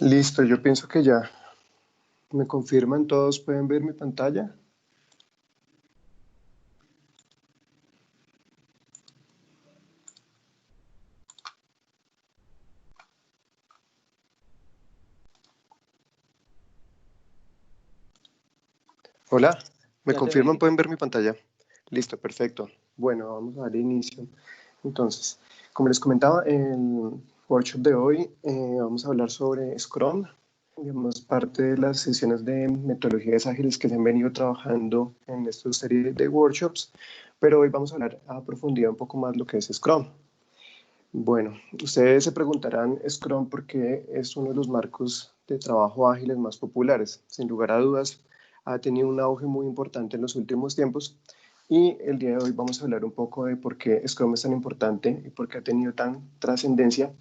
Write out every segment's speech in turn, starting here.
Listo, yo pienso que ya. ¿Me confirman? ¿Todos pueden ver mi pantalla? Hola, ¿me Ya te ven, confirman? sí. ¿Pueden ver mi pantalla? Listo, perfecto. Bueno, vamos a dar inicio. Entonces, como les comentaba, en el workshop de hoy vamos a hablar sobre Scrum, digamos, parte de las sesiones de metodologías ágiles que se han venido trabajando en esta serie de workshops, pero hoy vamos a hablar a profundidad un poco más lo que es Scrum. Bueno, ustedes se preguntarán Scrum porque es uno de los marcos de trabajo ágiles más populares. Sin lugar a dudas, ha tenido un auge muy importante en los últimos tiempos y el día de hoy vamos a hablar un poco de por qué Scrum es tan importante y por qué ha tenido tan trascendencia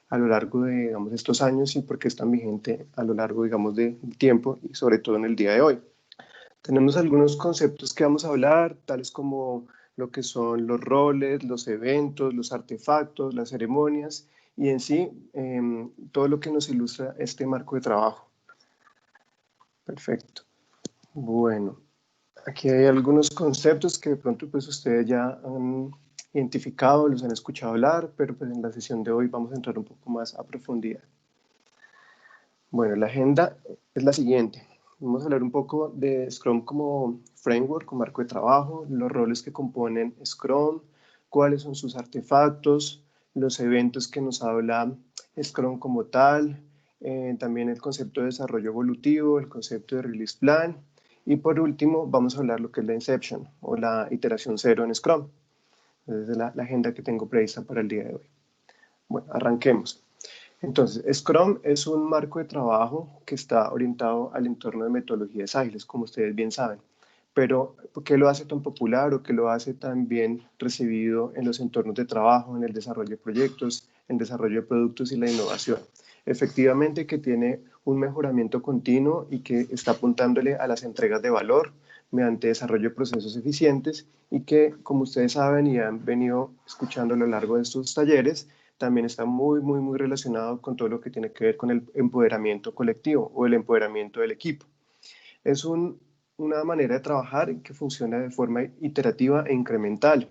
a lo largo de, digamos, estos años y por qué es tan vigente a lo largo, digamos, del tiempo y sobre todo en el día de hoy. Tenemos algunos conceptos que vamos a hablar, tales como lo que son los roles, los eventos, los artefactos, las ceremonias y en sí todo lo que nos ilustra este marco de trabajo. Perfecto. Bueno, aquí hay algunos conceptos que de pronto pues ustedes ya han identificado, los han escuchado hablar, pero pues en la sesión de hoy vamos a entrar un poco más a profundidad. Bueno, la agenda es la siguiente. Vamos a hablar un poco de Scrum como framework, como marco de trabajo, los roles que componen Scrum, cuáles son sus artefactos, los eventos que nos habla Scrum como tal, también el concepto de desarrollo evolutivo, el concepto de release plan y por último vamos a hablar lo que es la inception o la iteración cero en Scrum. Esa es la agenda que tengo prevista para el día de hoy. Bueno, arranquemos. Entonces, Scrum es un marco de trabajo que está orientado al entorno de metodologías ágiles, como ustedes bien saben. Pero, ¿por qué lo hace tan popular o qué lo hace tan bien recibido en los entornos de trabajo, en el desarrollo de proyectos, en el desarrollo de productos y la innovación? Efectivamente que tiene un mejoramiento continuo y que está apuntándole a las entregas de valor mediante desarrollo de procesos eficientes y que, como ustedes saben y han venido escuchando a lo largo de estos talleres, también está muy relacionado con todo lo que tiene que ver con el empoderamiento colectivo o el empoderamiento del equipo. Es una manera de trabajar que funciona de forma iterativa e incremental.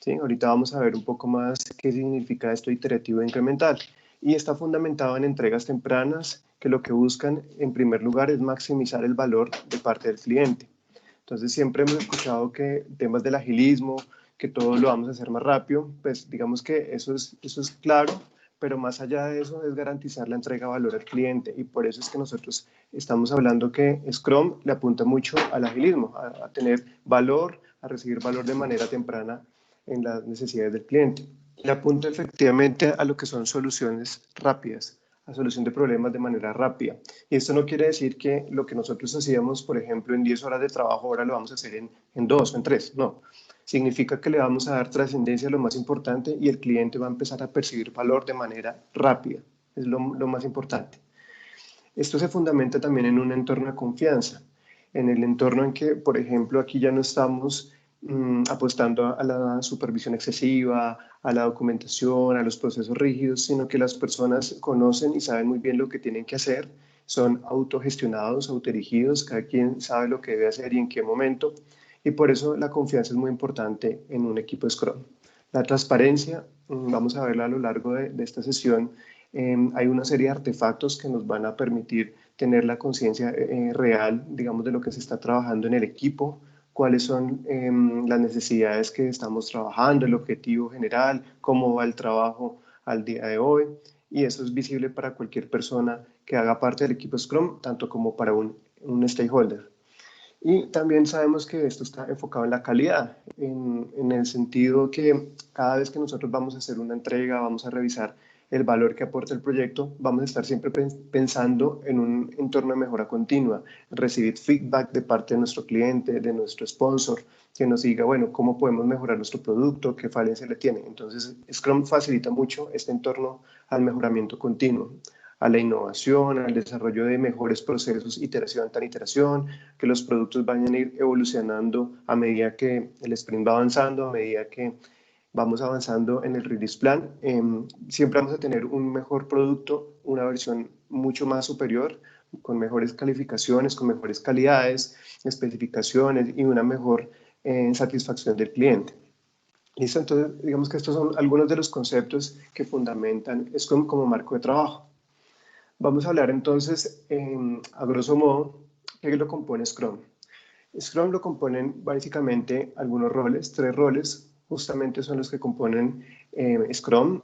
¿Sí? Ahorita vamos a ver un poco más qué significa esto iterativo e incremental. Y está fundamentado en entregas tempranas que lo que buscan en primer lugar es maximizar el valor de parte del cliente. Entonces siempre hemos escuchado que temas del agilismo, que todo lo vamos a hacer más rápido, pues digamos que eso es claro, pero más allá de eso es garantizar la entrega de valor al cliente y por eso es que nosotros estamos hablando que Scrum le apunta mucho al agilismo, a tener valor, a recibir valor de manera temprana en las necesidades del cliente. Le apunta efectivamente a lo que son soluciones rápidas, a solución de problemas de manera rápida. Y esto no quiere decir que lo que nosotros hacíamos, por ejemplo, en 10 horas de trabajo, ahora lo vamos a hacer en 2 o en 3. No. Significa que le vamos a dar trascendencia a lo más importante y el cliente va a empezar a percibir valor de manera rápida. Es lo más importante. Esto se fundamenta también en un entorno de confianza, en el entorno en que, por ejemplo, aquí ya no estamos apostando a la supervisión excesiva, a la documentación, a los procesos rígidos, sino que las personas conocen y saben muy bien lo que tienen que hacer, son autogestionados, autodirigidos, cada quien sabe lo que debe hacer y en qué momento, y por eso la confianza es muy importante en un equipo Scrum. La transparencia, vamos a verla a lo largo de esta sesión, hay una serie de artefactos que nos van a permitir tener la conciencia real, digamos, de lo que se está trabajando en el equipo, cuáles son las necesidades que estamos trabajando, el objetivo general, cómo va el trabajo al día de hoy. Y eso es visible para cualquier persona que haga parte del equipo Scrum, tanto como para un stakeholder. Y también sabemos que esto está enfocado en la calidad, en el sentido que cada vez que nosotros vamos a hacer una entrega, vamos a revisar el valor que aporta el proyecto, vamos a estar siempre pensando en un entorno de mejora continua, recibir feedback de parte de nuestro cliente, de nuestro sponsor, que nos diga, bueno, cómo podemos mejorar nuestro producto, qué falencia le tiene. Entonces, Scrum facilita mucho este entorno al mejoramiento continuo, a la innovación, al desarrollo de mejores procesos, iteración tras iteración, que los productos vayan a ir evolucionando a medida que el sprint va avanzando, a medida que vamos avanzando en el release plan, siempre vamos a tener un mejor producto, una versión mucho más superior, con mejores calificaciones, con mejores calidades, especificaciones y una mejor satisfacción del cliente. ¿Listo? Entonces, digamos que estos son algunos de los conceptos que fundamentan Scrum como marco de trabajo. Vamos a hablar entonces, a grosso modo, qué lo compone Scrum. Scrum lo componen básicamente algunos roles, 3 roles, justamente son los que componen Scrum,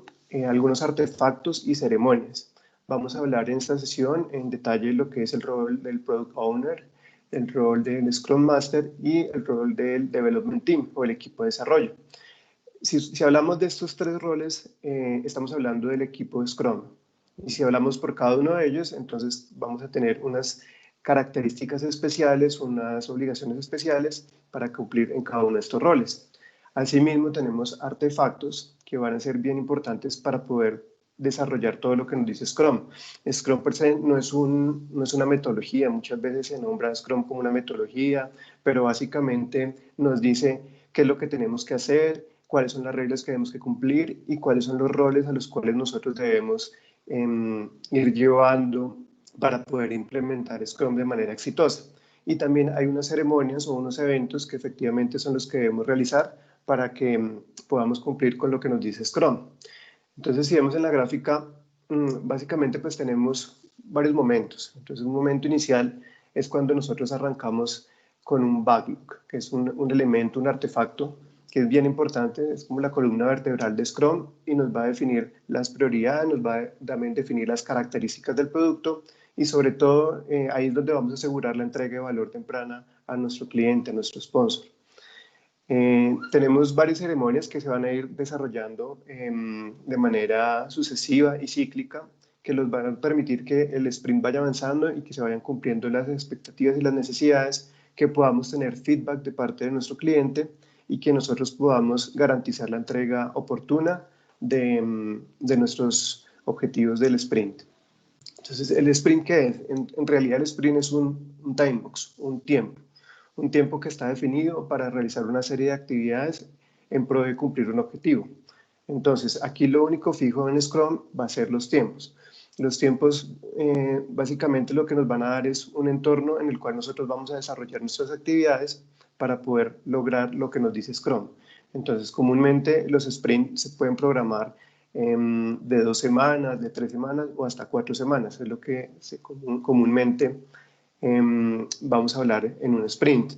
algunos artefactos y ceremonias. Vamos a hablar en esta sesión en detalle lo que es el rol del Product Owner, el rol del Scrum Master y el rol del Development Team o el equipo de desarrollo. Si hablamos de estos 3 roles, estamos hablando del equipo de Scrum. Y si hablamos por cada uno de ellos, entonces vamos a tener unas características especiales, unas obligaciones especiales para cumplir en cada uno de estos roles. Asimismo, tenemos artefactos que van a ser bien importantes para poder desarrollar todo lo que nos dice Scrum. Scrum per se no es una metodología, muchas veces se nombra Scrum como una metodología, pero básicamente nos dice qué es lo que tenemos que hacer, cuáles son las reglas que tenemos que cumplir y cuáles son los roles a los cuales nosotros debemos ir llevando para poder implementar Scrum de manera exitosa. Y también hay unas ceremonias o unos eventos que efectivamente son los que debemos realizar para que podamos cumplir con lo que nos dice Scrum. Entonces, si vemos en la gráfica, básicamente pues tenemos varios momentos. Entonces, un momento inicial es cuando nosotros arrancamos con un backlog, que es un elemento, un artefacto que es bien importante, es como la columna vertebral de Scrum y nos va a definir las prioridades, nos va a también definir las características del producto y sobre todo ahí es donde vamos a asegurar la entrega de valor temprana a nuestro cliente, a nuestro sponsor. Tenemos varias ceremonias que se van a ir desarrollando de manera sucesiva y cíclica que nos van a permitir que el sprint vaya avanzando y que se vayan cumpliendo las expectativas y las necesidades, que podamos tener feedback de parte de nuestro cliente y que nosotros podamos garantizar la entrega oportuna de nuestros objetivos del sprint. Entonces, ¿el sprint qué es? En realidad el sprint es un time box, un tiempo que está definido para realizar una serie de actividades en pro de cumplir un objetivo. Entonces, aquí lo único fijo en Scrum va a ser los tiempos. Los tiempos básicamente lo que nos van a dar es un entorno en el cual nosotros vamos a desarrollar nuestras actividades para poder lograr lo que nos dice Scrum. Entonces, comúnmente los sprints se pueden programar de 2 semanas, de 3 semanas o hasta 4 semanas. Es lo que comúnmente vamos a hablar en un sprint.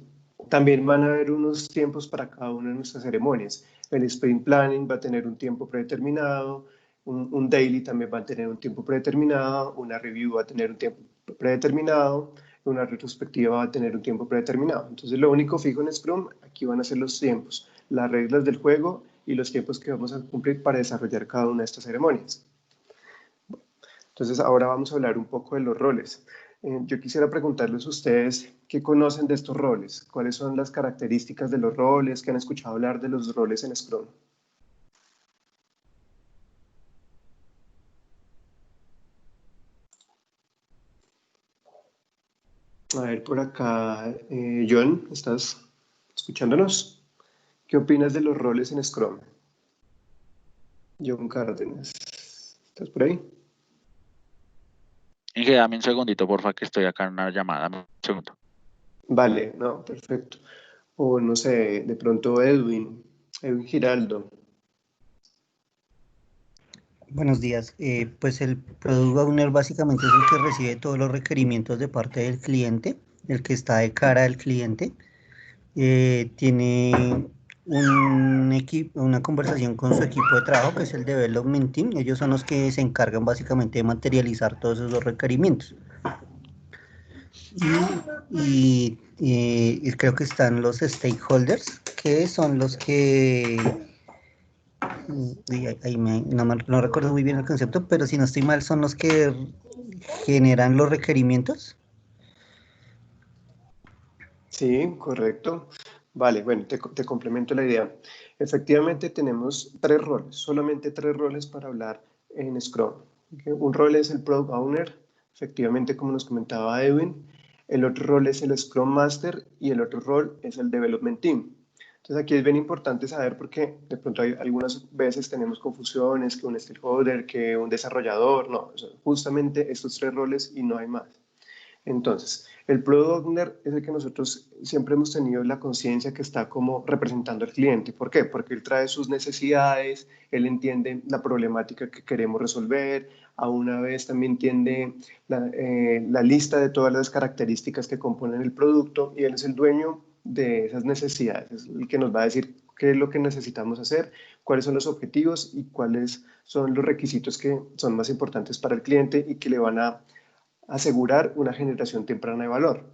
También van a haber unos tiempos para cada una de nuestras ceremonias. El sprint planning va a tener un tiempo predeterminado, un daily también va a tener un tiempo predeterminado, una review va a tener un tiempo predeterminado, una retrospectiva va a tener un tiempo predeterminado. Entonces, lo único fijo en Scrum, aquí van a ser los tiempos, las reglas del juego y los tiempos que vamos a cumplir para desarrollar cada una de estas ceremonias. Entonces, ahora vamos a hablar un poco de los roles. Yo quisiera preguntarles a ustedes qué conocen de estos roles, cuáles son las características de los roles, que han escuchado hablar de los roles en Scrum. A ver, por acá, John, ¿estás escuchándonos? ¿Qué opinas de los roles en Scrum? John Cárdenas, ¿estás por ahí? Inge, dame un segundito, porfa, que estoy acá en una llamada. Un segundo. Vale, no, perfecto. O no sé, de pronto Edwin Giraldo. Buenos días. Pues el Product Owner básicamente es el que recibe todos los requerimientos de parte del cliente, el que está de cara al cliente. Tiene una conversación con su equipo de trabajo, que es el Development Team. Ellos son los que se encargan básicamente de materializar todos esos requerimientos. Y creo que están los stakeholders, que son los que no recuerdo muy bien el concepto, pero si no estoy mal, son los que generan los requerimientos. Sí, correcto. Vale, bueno, te complemento la idea. Efectivamente tenemos 3 roles, solamente 3 roles para hablar en Scrum. Un rol es el Product Owner, efectivamente como nos comentaba Edwin. El otro rol es el Scrum Master y el otro rol es el Development Team. Entonces aquí es bien importante saber porque de pronto hay, algunas veces tenemos confusiones, que un stakeholder, que un desarrollador, no, justamente estos 3 roles y no hay más. Entonces, el Product Owner es el que nosotros siempre hemos tenido la conciencia que está como representando al cliente. ¿Por qué? Porque él trae sus necesidades, él entiende la problemática que queremos resolver, a una vez también entiende la lista de todas las características que componen el producto y él es el dueño de esas necesidades, es el que nos va a decir qué es lo que necesitamos hacer, cuáles son los objetivos y cuáles son los requisitos que son más importantes para el cliente y que le van a asegurar una generación temprana de valor.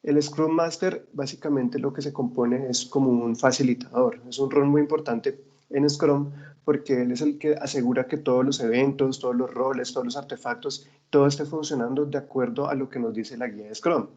El Scrum Master básicamente lo que se compone es como un facilitador, es un rol muy importante en Scrum porque él es el que asegura que todos los eventos, todos los roles, todos los artefactos, todo esté funcionando de acuerdo a lo que nos dice la guía de Scrum.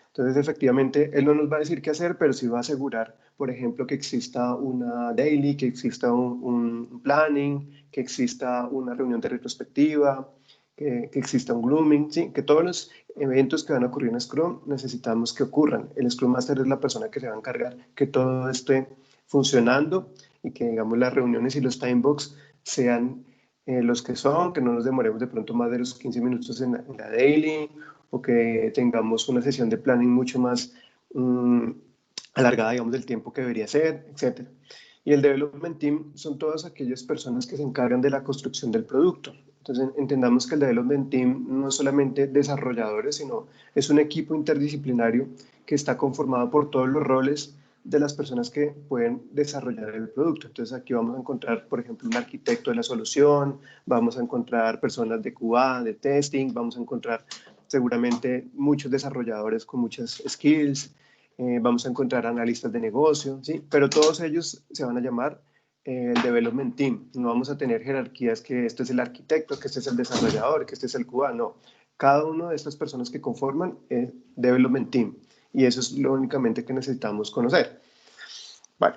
Entonces, efectivamente, él no nos va a decir qué hacer, pero sí va a asegurar, por ejemplo, que exista una daily, que exista un planning, que exista una reunión de retrospectiva, que exista un grooming, ¿sí? Que todos los eventos que van a ocurrir en Scrum necesitamos que ocurran. El Scrum Master es la persona que se va a encargar que todo esté funcionando y que, digamos, las reuniones y los time box sean los que son, que no nos demoremos de pronto más de los 15 minutos en la daily o que tengamos una sesión de planning mucho más alargada, digamos, del tiempo que debería ser, etc. Y el Development Team son todas aquellas personas que se encargan de la construcción del producto. Entonces, entendamos que el Development Team no es solamente desarrolladores, sino es un equipo interdisciplinario que está conformado por todos los roles de las personas que pueden desarrollar el producto. Entonces, aquí vamos a encontrar, por ejemplo, un arquitecto de la solución, vamos a encontrar personas de QA, de testing, vamos a encontrar seguramente muchos desarrolladores con muchas skills, vamos a encontrar analistas de negocio, ¿sí? Pero todos ellos se van a llamar el Development Team. No vamos a tener jerarquías que este es el arquitecto, que este es el desarrollador, que este es el QA, no. Cada una de estas personas que conforman el Development Team. Y eso es lo únicamente que necesitamos conocer. Vale.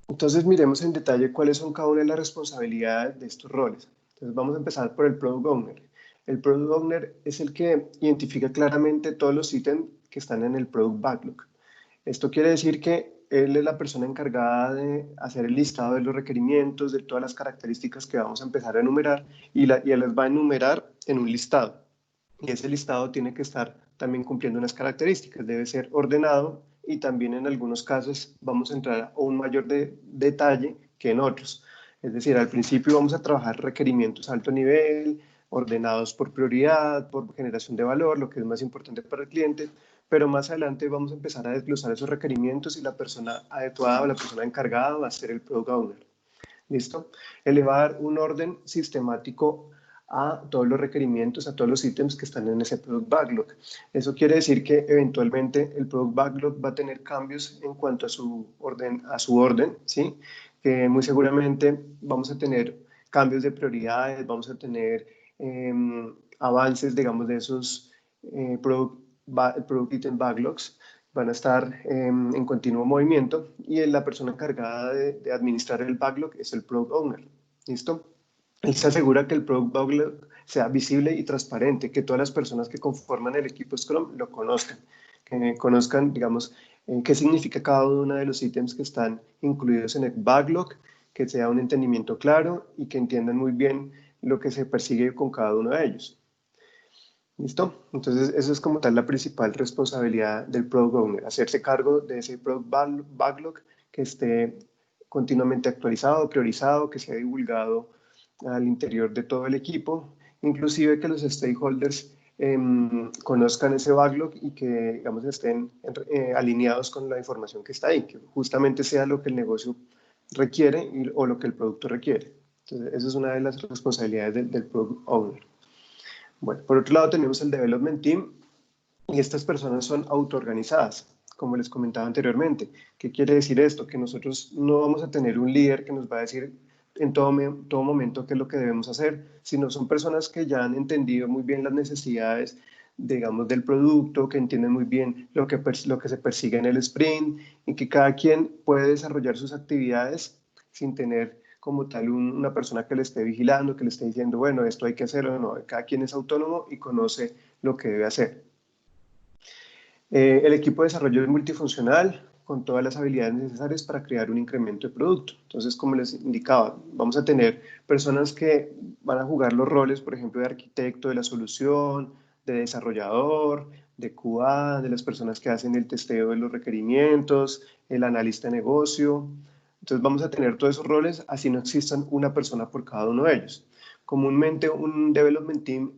Entonces miremos en detalle cuáles son cada una de las responsabilidades de estos roles. Entonces vamos a empezar por el Product Owner. El Product Owner es el que identifica claramente todos los ítems que están en el Product Backlog. Esto quiere decir que él es la persona encargada de hacer el listado de los requerimientos, de todas las características que vamos a empezar a enumerar y él las va a enumerar en un listado. Y ese listado tiene que estar también cumpliendo unas características, debe ser ordenado y también en algunos casos vamos a entrar a un mayor detalle que en otros. Es decir, al principio vamos a trabajar requerimientos a alto nivel, ordenados por prioridad, por generación de valor, lo que es más importante para el cliente, pero más adelante vamos a empezar a desglosar esos requerimientos y la persona adecuada o la persona encargada va a ser el Product Owner. ¿Listo? Él le va a dar un orden sistemático a todos los requerimientos, a todos los ítems que están en ese Product Backlog. Eso quiere decir que eventualmente el Product Backlog va a tener cambios en cuanto a su orden, ¿sí? Que muy seguramente vamos a tener cambios de prioridades, vamos a tener avances, digamos, de esos product Item Backlogs, van a estar en continuo movimiento y la persona encargada de administrar el backlog es el Product Owner. ¿Listo? Él se asegura que el Product Backlog sea visible y transparente, que todas las personas que conforman el equipo Scrum lo conozcan, que conozcan, digamos, qué significa cada uno de los ítems que están incluidos en el backlog, que sea un entendimiento claro y que entiendan muy bien lo que se persigue con cada uno de ellos. ¿Listo? Entonces, eso es como tal la principal responsabilidad del Product Owner, hacerse cargo de ese Product Backlog que esté continuamente actualizado, priorizado, que sea divulgado al interior de todo el equipo, inclusive que los stakeholders conozcan ese backlog y que, digamos, estén alineados con la información que está ahí, que justamente sea lo que el negocio requiere o lo que el producto requiere. Entonces, esa es una de las responsabilidades del Product Owner. Bueno, por otro lado tenemos el Development Team y estas personas son autoorganizadas, como les comentaba anteriormente. ¿Qué quiere decir esto? Que nosotros no vamos a tener un líder que nos va a decir en todo momento qué es lo que debemos hacer, sino son personas que ya han entendido muy bien las necesidades, digamos, del producto, que entienden muy bien lo que se persigue en el sprint y que cada quien puede desarrollar sus actividades sin tener como tal una persona que le esté vigilando, que le esté diciendo, bueno, esto hay que hacerlo o no. Cada quien es autónomo y conoce lo que debe hacer. El equipo de desarrollo es multifuncional, con todas las habilidades necesarias para crear un incremento de producto. Entonces, como les indicaba, vamos a tener personas que van a jugar los roles, por ejemplo, de arquitecto de la solución, de desarrollador, de QA, de las personas que hacen el testeo de los requerimientos, el analista de negocio. Entonces, vamos a tener todos esos roles, así no existan una persona por cada uno de ellos. Comúnmente un development team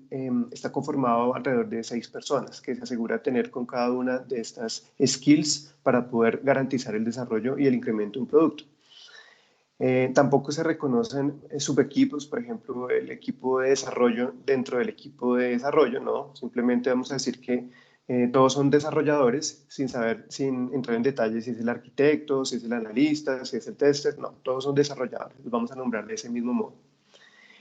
está conformado alrededor de 6 personas que se asegura tener con cada una de estas skills para poder garantizar el desarrollo y el incremento de un producto. Tampoco se reconocen subequipos, por ejemplo, el equipo de desarrollo dentro del equipo de desarrollo, no, simplemente vamos a decir que todos son desarrolladores sin entrar en detalles si es el arquitecto, si es el analista, si es el tester, no, todos son desarrolladores, los vamos a nombrar de ese mismo modo.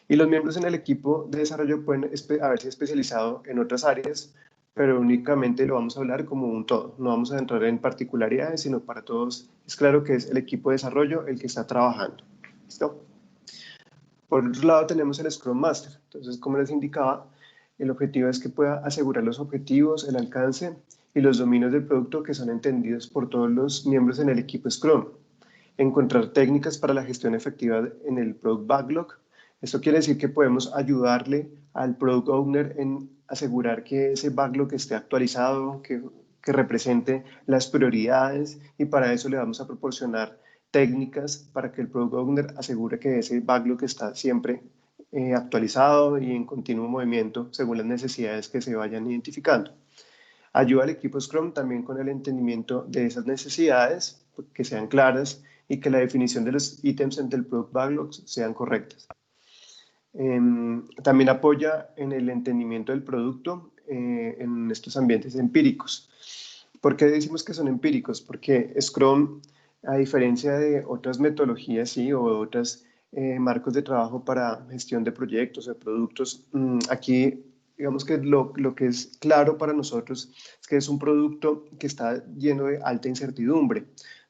Y los miembros en el equipo de desarrollo pueden haberse especializado en otras áreas, pero únicamente lo vamos a hablar como un todo. No vamos a entrar en particularidades, sino para todos es claro que es el equipo de desarrollo el que está trabajando. ¿Listo? Por otro lado tenemos el Scrum Master. Entonces, como les indicaba, el objetivo es que pueda asegurar los objetivos, el alcance y los dominios del producto que son entendidos por todos los miembros en el equipo Scrum. Encontrar técnicas para la gestión efectiva en el Product Backlog. Esto quiere decir que podemos ayudarle al Product Owner en asegurar que ese backlog esté actualizado, que represente las prioridades, y para eso le vamos a proporcionar técnicas para que el Product Owner asegure que ese backlog está siempre actualizado y en continuo movimiento según las necesidades que se vayan identificando. Ayuda al equipo Scrum también con el entendimiento de esas necesidades, que sean claras y que la definición de los ítems entre el Product Backlog sean correctas. También apoya en el entendimiento del producto en estos ambientes empíricos. ¿Por qué decimos que son empíricos? Porque Scrum, a diferencia de otras metodologías ¿sí? O otros marcos de trabajo para gestión de proyectos o de productos, aquí digamos que lo que es claro para nosotros es que es un producto que está lleno de alta incertidumbre.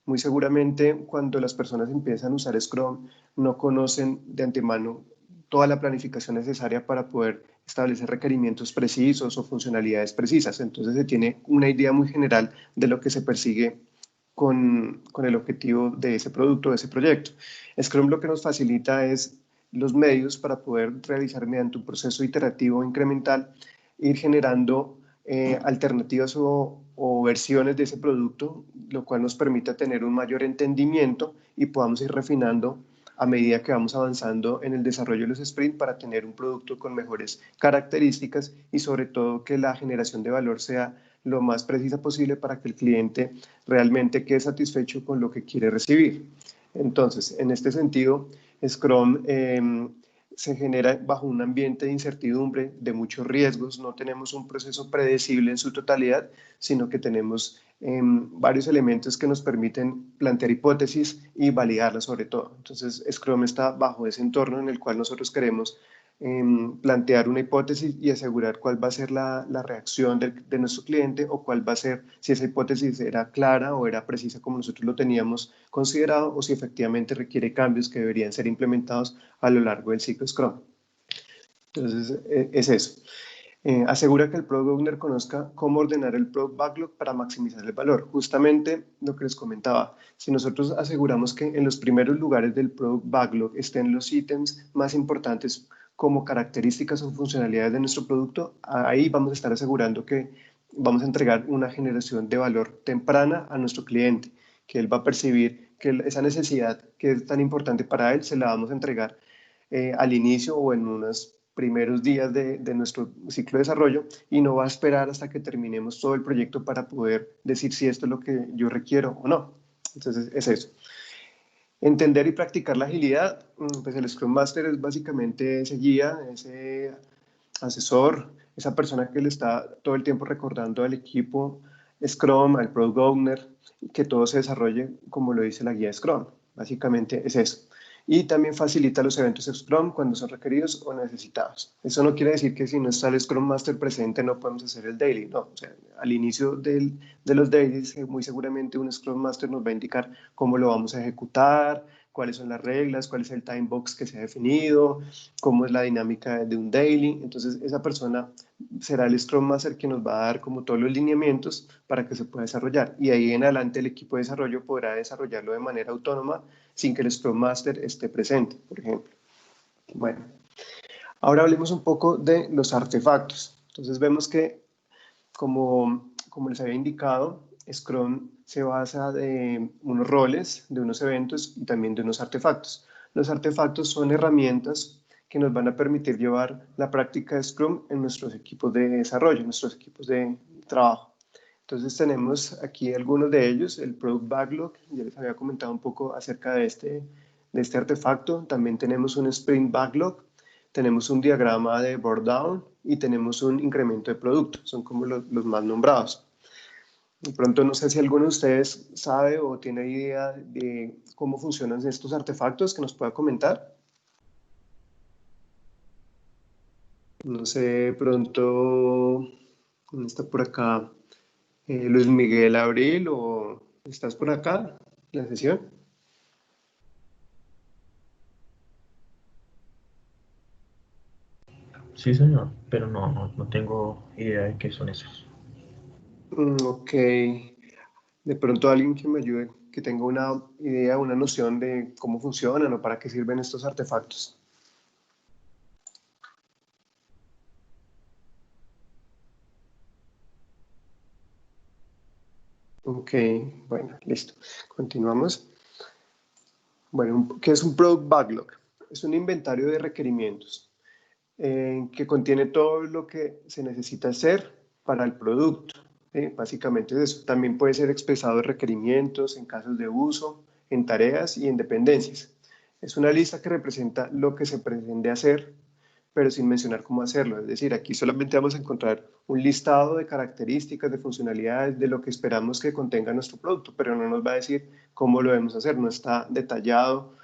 Muy seguramente cuando las personas empiezan a usar Scrum no conocen de antemano toda la planificación necesaria para poder establecer requerimientos precisos o funcionalidades precisas. Entonces se tiene una idea muy general de lo que se persigue con el objetivo de ese producto, de ese proyecto. Scrum lo que nos facilita es los medios para poder realizar mediante un proceso iterativo incremental, ir generando alternativas o versiones de ese producto, lo cual nos permite tener un mayor entendimiento y podamos ir refinando a medida que vamos avanzando en el desarrollo de los sprints para tener un producto con mejores características y sobre todo que la generación de valor sea lo más precisa posible para que el cliente realmente quede satisfecho con lo que quiere recibir. Entonces, en este sentido, Scrum se genera bajo un ambiente de incertidumbre, de muchos riesgos. No tenemos un proceso predecible en su totalidad, sino que tenemos varios elementos que nos permiten plantear hipótesis y validarlas sobre todo. Entonces, Scrum está bajo ese entorno en el cual nosotros queremos plantear una hipótesis y asegurar cuál va a ser la reacción de nuestro cliente o cuál va a ser, si esa hipótesis era clara o era precisa como nosotros lo teníamos considerado o si efectivamente requiere cambios que deberían ser implementados a lo largo del ciclo Scrum. Entonces, es eso. Asegura que el Product Owner conozca cómo ordenar el Product Backlog para maximizar el valor. Justamente lo que les comentaba, si nosotros aseguramos que en los primeros lugares del Product Backlog estén los ítems más importantes como características o funcionalidades de nuestro producto, ahí vamos a estar asegurando que vamos a entregar una generación de valor temprana a nuestro cliente, que él va a percibir que esa necesidad que es tan importante para él se la vamos a entregar al inicio o en unos primeros días de nuestro ciclo de desarrollo y no va a esperar hasta que terminemos todo el proyecto para poder decir si esto es lo que yo requiero o no. Entonces, es eso. Entender y practicar la agilidad, pues el Scrum Master es básicamente ese guía, ese asesor, esa persona que le está todo el tiempo recordando al equipo Scrum, al Product Owner, que todo se desarrolle como lo dice la guía Scrum. Básicamente es eso. Y también facilita los eventos Scrum cuando son requeridos o necesitados. Eso no quiere decir que si no está el Scrum Master presente no podemos hacer el daily, no. O sea, al inicio de los dailies muy seguramente un Scrum Master nos va a indicar cómo lo vamos a ejecutar, cuáles son las reglas, cuál es el time box que se ha definido, cómo es la dinámica de un daily. Entonces esa persona será el Scrum Master que nos va a dar como todos los lineamientos para que se pueda desarrollar. Y ahí en adelante el equipo de desarrollo podrá desarrollarlo de manera autónoma sin que el Scrum Master esté presente, por ejemplo. Bueno, ahora hablemos un poco de los artefactos. Entonces vemos que, como les había indicado, Scrum se basa de unos roles, de unos eventos y también de unos artefactos. Los artefactos son herramientas que nos van a permitir llevar la práctica de Scrum en nuestros equipos de desarrollo, en nuestros equipos de trabajo. Entonces tenemos aquí algunos de ellos, el Product Backlog, ya les había comentado un poco acerca de este artefacto. También tenemos un Sprint Backlog, tenemos un diagrama de burn down y tenemos un incremento de producto, son como los más nombrados. De pronto no sé si alguno de ustedes sabe o tiene idea de cómo funcionan estos artefactos que nos pueda comentar. No sé, de pronto, ¿quién está por acá? Luis Miguel Abril, ¿o estás por acá en la sesión? Sí, señor, pero no tengo idea de qué son esos. Ok. De pronto alguien que me ayude, que tenga una idea, una noción de cómo funcionan o para qué sirven estos artefactos. Ok, bueno, listo. Continuamos. Bueno, ¿qué es un Product Backlog? Es un inventario de requerimientos que contiene todo lo que se necesita hacer para el producto. Básicamente es eso. También puede ser expresado en requerimientos, en casos de uso, en tareas y en dependencias. Es una lista que representa lo que se pretende hacer, pero sin mencionar cómo hacerlo. Es decir, aquí solamente vamos a encontrar un listado de características, de funcionalidades, de lo que esperamos que contenga nuestro producto, pero no nos va a decir cómo lo debemos hacer. No está detallado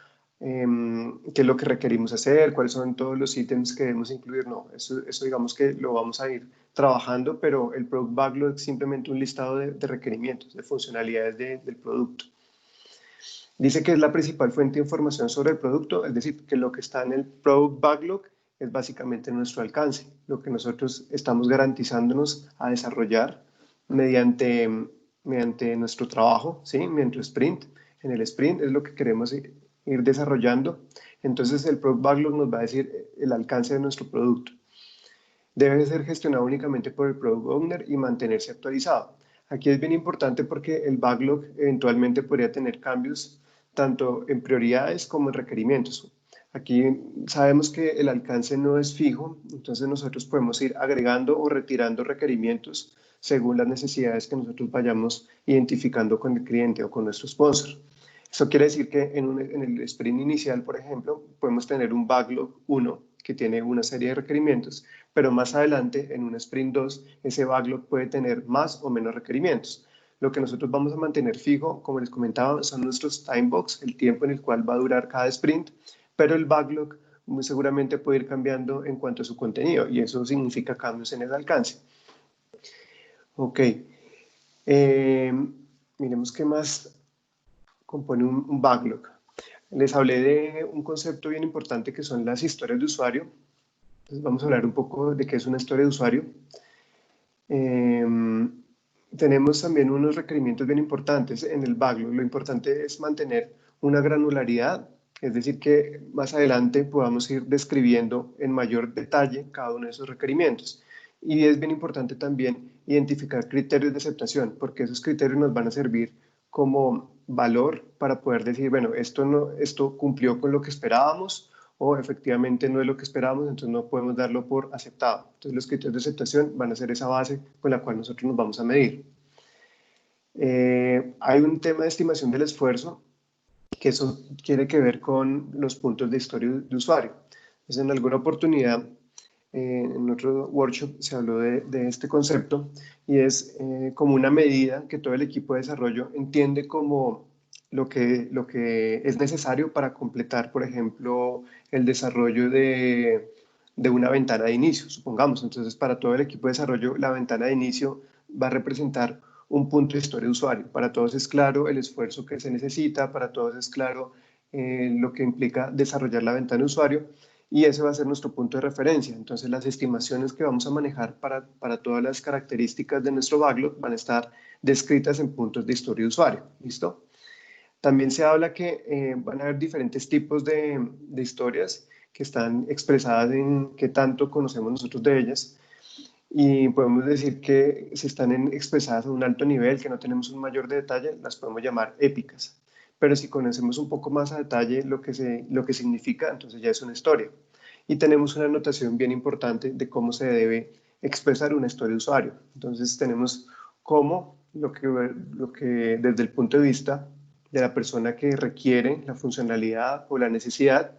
qué es lo que requerimos hacer, cuáles son todos los ítems que debemos incluir. No, eso digamos que lo vamos a ir trabajando, pero el Product Backlog es simplemente un listado de requerimientos, de funcionalidades del producto. Dice que es la principal fuente de información sobre el producto, es decir, que lo que está en el Product Backlog es básicamente nuestro alcance, lo que nosotros estamos garantizándonos a desarrollar mediante nuestro trabajo, ¿sí? Mediante sprint. En el sprint es lo que queremos ir desarrollando. Entonces el Product Backlog nos va a decir el alcance de nuestro producto. Debe ser gestionado únicamente por el Product Owner y mantenerse actualizado. Aquí es bien importante porque el backlog eventualmente podría tener cambios tanto en prioridades como en requerimientos. Aquí sabemos que el alcance no es fijo, entonces nosotros podemos ir agregando o retirando requerimientos según las necesidades que nosotros vayamos identificando con el cliente o con nuestro sponsor. Eso quiere decir que en el sprint inicial, por ejemplo, podemos tener un backlog 1 que tiene una serie de requerimientos, pero más adelante, en un sprint 2, ese backlog puede tener más o menos requerimientos. Lo que nosotros vamos a mantener fijo, como les comentaba, son nuestros time box, el tiempo en el cual va a durar cada sprint, pero el backlog muy seguramente puede ir cambiando en cuanto a su contenido y eso significa cambios en el alcance. Ok, miremos qué más compone un backlog. Les hablé de un concepto bien importante que son las historias de usuario. Entonces vamos a hablar un poco de qué es una historia de usuario. Tenemos también unos requerimientos bien importantes en el backlog. Lo importante es mantener una granularidad, es decir, que más adelante podamos ir describiendo en mayor detalle cada uno de esos requerimientos. Y es bien importante también identificar criterios de aceptación, porque esos criterios nos van a servir como valor para poder decir, bueno, esto cumplió con lo que esperábamos o efectivamente no es lo que esperábamos, entonces no podemos darlo por aceptado. Entonces los criterios de aceptación van a ser esa base con la cual nosotros nos vamos a medir. Hay un tema de estimación del esfuerzo, que eso tiene que ver con los puntos de historia de usuario. Entonces en alguna oportunidad, en otro workshop se habló de este concepto y es como una medida que todo el equipo de desarrollo entiende como lo que es necesario para completar, por ejemplo, el desarrollo de una ventana de inicio, supongamos. Entonces, para todo el equipo de desarrollo, la ventana de inicio va a representar un punto de historia de usuario. Para todos es claro el esfuerzo que se necesita, para todos es claro lo que implica desarrollar la ventana de usuario, y ese va a ser nuestro punto de referencia. Entonces las estimaciones que vamos a manejar para todas las características de nuestro backlog van a estar descritas en puntos de historia de usuario. ¿Listo? También se habla que van a haber diferentes tipos de historias que están expresadas en qué tanto conocemos nosotros de ellas, y podemos decir que si están expresadas a un alto nivel, que no tenemos un mayor detalle, las podemos llamar épicas. Pero si conocemos un poco más a detalle lo que significa, entonces ya es una historia. Y tenemos una anotación bien importante de cómo se debe expresar una historia de usuario. Entonces tenemos cómo lo que desde el punto de vista de la persona que requiere la funcionalidad o la necesidad,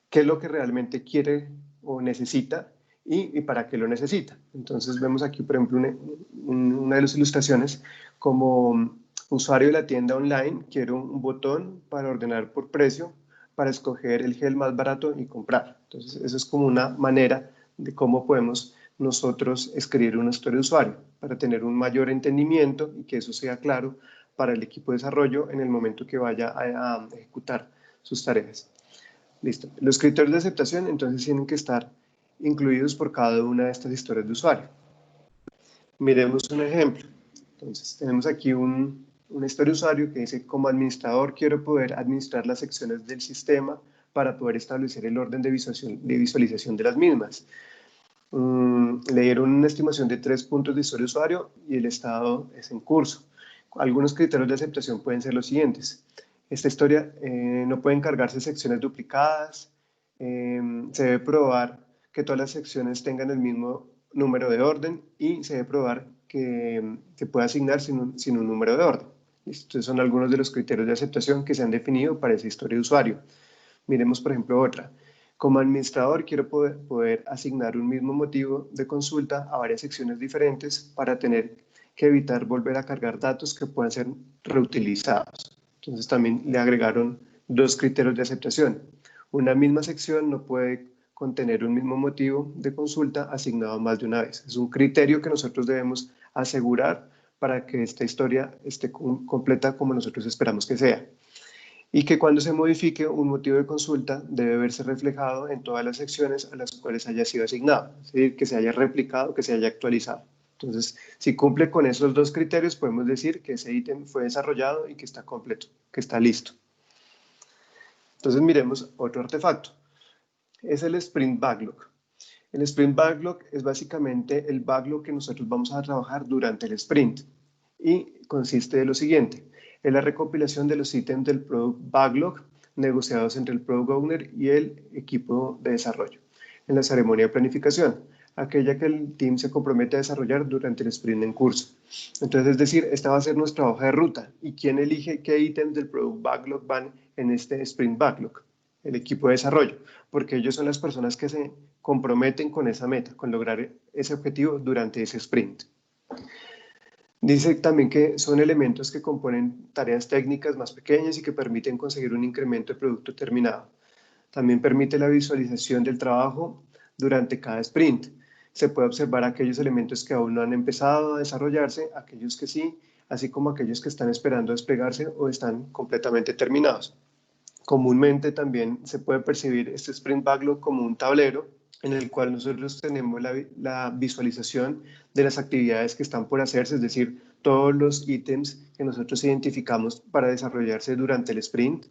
qué es lo que realmente quiere o necesita y para qué lo necesita. Entonces vemos aquí, por ejemplo, una de las ilustraciones como usuario de la tienda online, quiero un botón para ordenar por precio, para escoger el gel más barato y comprar. Entonces, eso es como una manera de cómo podemos nosotros escribir una historia de usuario para tener un mayor entendimiento y que eso sea claro para el equipo de desarrollo en el momento que vaya a ejecutar sus tareas. Listo. Los criterios de aceptación entonces tienen que estar incluidos por cada una de estas historias de usuario. Miremos un ejemplo. Entonces, tenemos aquí una historia de usuario que dice: como administrador quiero poder administrar las secciones del sistema para poder establecer el orden de visualización de las mismas. Le dieron una estimación de 3 puntos de historia de usuario y el estado es en curso. Algunos criterios de aceptación pueden ser los siguientes: esta historia no pueden cargarse secciones duplicadas, se debe probar que todas las secciones tengan el mismo número de orden y se debe probar que pueda asignar sin un número de orden. Estos son algunos de los criterios de aceptación que se han definido para esa historia de usuario. Miremos, por ejemplo, otra. Como administrador quiero poder asignar un mismo motivo de consulta a varias secciones diferentes para tener que evitar volver a cargar datos que puedan ser reutilizados. Entonces también le agregaron 2 criterios de aceptación. Una misma sección no puede contener un mismo motivo de consulta asignado más de una vez. Es un criterio que nosotros debemos asegurar para que esta historia esté completa como nosotros esperamos que sea. Y que cuando se modifique un motivo de consulta debe verse reflejado en todas las secciones a las cuales haya sido asignado, es decir, que se haya replicado, que se haya actualizado. Entonces, si cumple con esos 2 criterios, podemos decir que ese ítem fue desarrollado y que está completo, que está listo. Entonces, miremos otro artefacto. Es el Sprint Backlog. El Sprint Backlog es básicamente el backlog que nosotros vamos a trabajar durante el sprint y consiste de lo siguiente: es la recopilación de los ítems del Product Backlog negociados entre el Product Owner y el equipo de desarrollo en la ceremonia de planificación, aquella que el team se compromete a desarrollar durante el sprint en curso. Entonces, es decir, esta va a ser nuestra hoja de ruta. ¿Y quién elige qué ítems del Product Backlog van en este Sprint Backlog? El equipo de desarrollo, porque ellos son las personas que se comprometen con esa meta, con lograr ese objetivo durante ese sprint. Dice también que son elementos que componen tareas técnicas más pequeñas y que permiten conseguir un incremento de producto terminado. También permite la visualización del trabajo durante cada sprint. Se puede observar aquellos elementos que aún no han empezado a desarrollarse, aquellos que sí, así como aquellos que están esperando desplegarse o están completamente terminados. Comúnmente también se puede percibir este Sprint Backlog como un tablero en el cual nosotros tenemos la visualización de las actividades que están por hacerse, es decir, todos los ítems que nosotros identificamos para desarrollarse durante el sprint,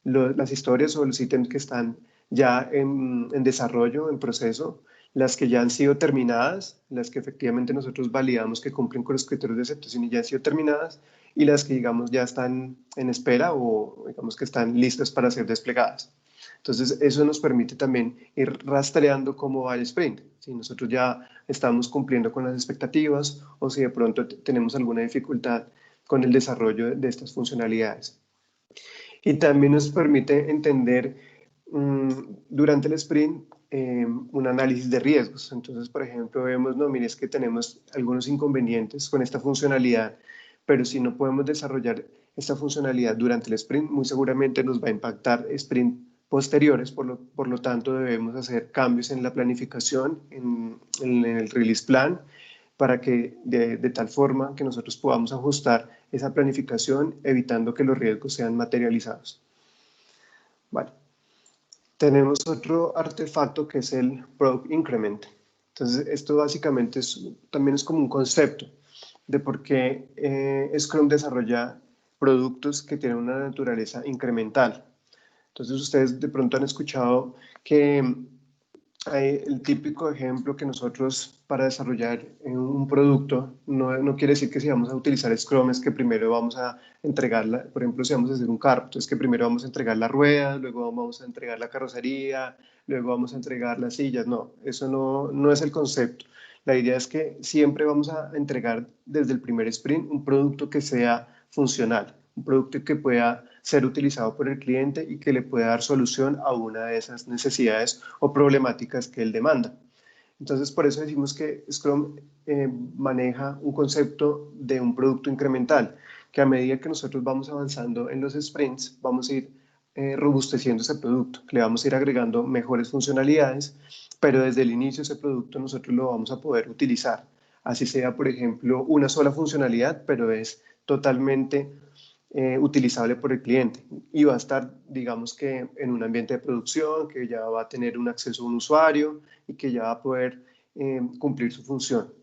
las historias o los ítems que están ya en desarrollo, en proceso, las que ya han sido terminadas, las que efectivamente nosotros validamos que cumplen con los criterios de aceptación y ya han sido terminadas, y las que, digamos, ya están en espera o, digamos, que están listas para ser desplegadas. Entonces, eso nos permite también ir rastreando cómo va el sprint, si nosotros ya estamos cumpliendo con las expectativas o si de pronto tenemos alguna dificultad con el desarrollo de estas funcionalidades. Y también nos permite entender durante el sprint un análisis de riesgos. Entonces, por ejemplo, vemos, no, mire, es que tenemos algunos inconvenientes con esta funcionalidad, pero si no podemos desarrollar esta funcionalidad durante el sprint, muy seguramente nos va a impactar sprint posteriores, por lo tanto debemos hacer cambios en la planificación, en el release plan, para que de tal forma que nosotros podamos ajustar esa planificación evitando que los riesgos sean materializados. Vale. Tenemos otro artefacto que es el Product Increment. Entonces, esto básicamente también es como un concepto de por qué Scrum desarrolla productos que tienen una naturaleza incremental. Entonces, ustedes de pronto han escuchado que hay el típico ejemplo que nosotros para desarrollar un producto, no quiere decir que si vamos a utilizar Scrum es que primero vamos a entregarla, por ejemplo, si vamos a hacer un carro, entonces que primero vamos a entregar las ruedas, luego vamos a entregar la carrocería, luego vamos a entregar las sillas. No, eso no es el concepto. La idea es que siempre vamos a entregar desde el primer sprint un producto que sea funcional, un producto que pueda ser utilizado por el cliente y que le pueda dar solución a una de esas necesidades o problemáticas que él demanda. Entonces, por eso decimos que Scrum maneja un concepto de un producto incremental, que a medida que nosotros vamos avanzando en los sprints, vamos a ir robusteciendo ese producto, le vamos a ir agregando mejores funcionalidades, pero desde el inicio ese producto nosotros lo vamos a poder utilizar. Así sea, por ejemplo, una sola funcionalidad, pero es totalmente utilizable por el cliente y va a estar, digamos que en un ambiente de producción, que ya va a tener un acceso a un usuario y que ya va a poder cumplir su función.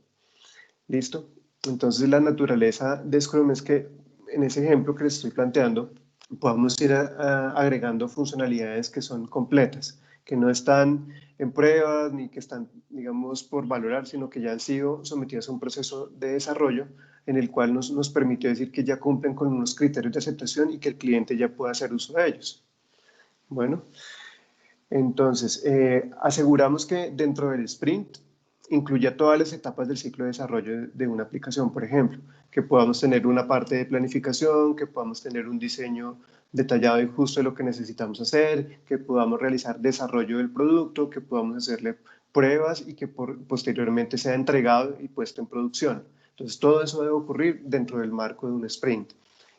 ¿Listo? Entonces la naturaleza de Scrum es que en ese ejemplo que les estoy planteando, podamos ir agregando funcionalidades que son completas, que no están en pruebas ni que están, digamos, por valorar, sino que ya han sido sometidas a un proceso de desarrollo en el cual nos permitió decir que ya cumplen con unos criterios de aceptación y que el cliente ya pueda hacer uso de ellos. Bueno, entonces, aseguramos que dentro del sprint incluya todas las etapas del ciclo de desarrollo de una aplicación, por ejemplo, que podamos tener una parte de planificación, que podamos tener un diseño detallado y justo de lo que necesitamos hacer, que podamos realizar desarrollo del producto, que podamos hacerle pruebas y que posteriormente sea entregado y puesto en producción. Entonces, todo eso debe ocurrir dentro del marco de un sprint.